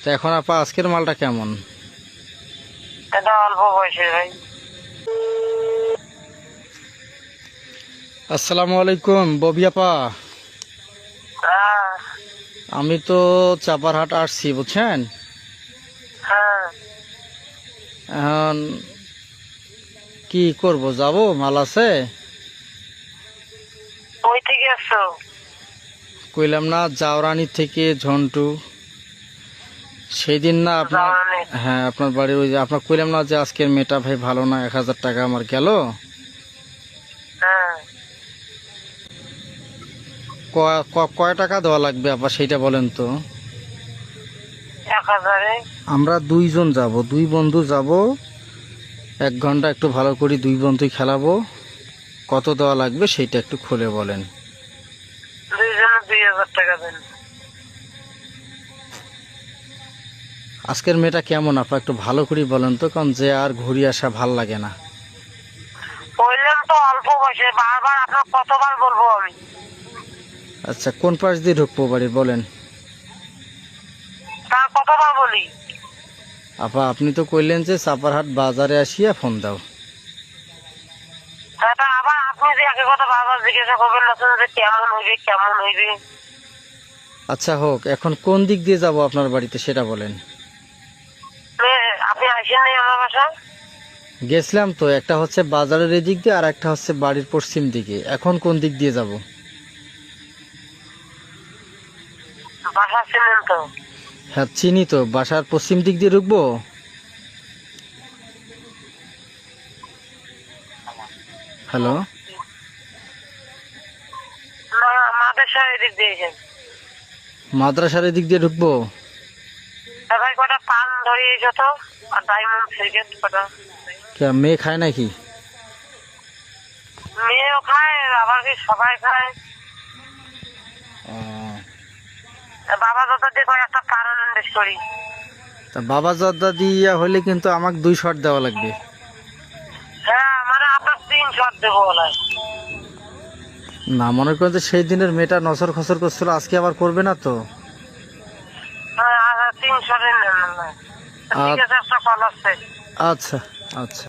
তা এখন আপা আজকের মালটা কেমন? এটা অল্প বয়সে ভাই। আসসালামু আলাইকুম ববি আপা। হ্যাঁ আমি তো চাপারহাট আসছি বুঝছেন। হ্যাঁ এখন কি করব, যাব মাল আছে? কই থেকে আসছো? কইলাম না জাওরানি থেকে ঝন্টু। সেই দিন না আপনার, জাওরানি? হ্যাঁ আপনার বাড়ির ওই যে আপনার কইলাম না যে আজকের মেয়েটা ভাই ভালো না, 1000 টাকা আমার গেল। হ্যাঁ কয় টাকা দেওয়া লাগবে আপা সেইটা বলেন তো। 1000-এ। আমরা দুইজন যাব, দুই বন্ধু যাব, 1 ঘন্টা একটু ভালো করে দুই বন্ধুই খেলাবো। কত দেওয়া লাগবে সেইটা একটু খুলে বলেন। দুইজনে 2000 টাকা দেন। আজকের মেয়েটা কেমন আপা একটু ভালো করে বলেন তো, কারণ যে আর ঘুরি আসা ভাল লাগে না। বললাম তো অল্প বয়সে, বারবার আপনার কতবার বলবো আমি? আচ্ছা কোন পাশ দিয়ে ঢুকবো বাড়ি বলেন। তার কতবার বলি? আপা আপনি তো কইলেন যে চাপারহাট বাজারে আসিয়া ফোন দাও। তা আবার আপনি যে একই কথা বারবার জিজ্ঞাসা করবেন না যে কেমন হইবে কেমন হইবে। আচ্ছা হোক, এখন কোন দিক দিয়ে যাব আপনার বাড়িতে সেটা বলেন। আপনি আসেন নাই আমার বাসায়? গেছিলাম তো, একটা হচ্ছে বাজারের এই দিক দিয়ে আর একটা হচ্ছে বাড়ির পশ্চিম দিকে। এখন কোন দিক দিয়ে যাব? বাসা ছিলেন তো? হ্যাঁ চিনি তো, বাসার পশ্চিম দিক দিয়ে ঢুকবো। হ্যালো, না, মাদ্রাসার এদিক দিয়েছেন। মাদ্রাসার এই দিক দিয়ে ঢুকবো। ভাই কটা পান ধরিয়েছো তো, আর ডায়মন্ড সিগারেট কটা। মেয়ে খায় নাকি? মেয়েও খায়, আবার কি সবাই খায়। বাবা দাদা দিয়ে একটা কারণ ইনভেস্ট করি। তা বাবা জর্দা দিয়া হলে কিন্তু আমাকে 2 শট দেওয়া লাগবে। হ্যাঁ মানে আপনার 3 শট দেবো বলে। না মনে করেন যে সেই দিনের মেয়েটা নসর খসর করছিল, আজকে আবার করবে না তো। হ্যাঁ 3 শটের নেন না। ঠিক আছে, একটা কল আসছে। আচ্ছা আচ্ছা।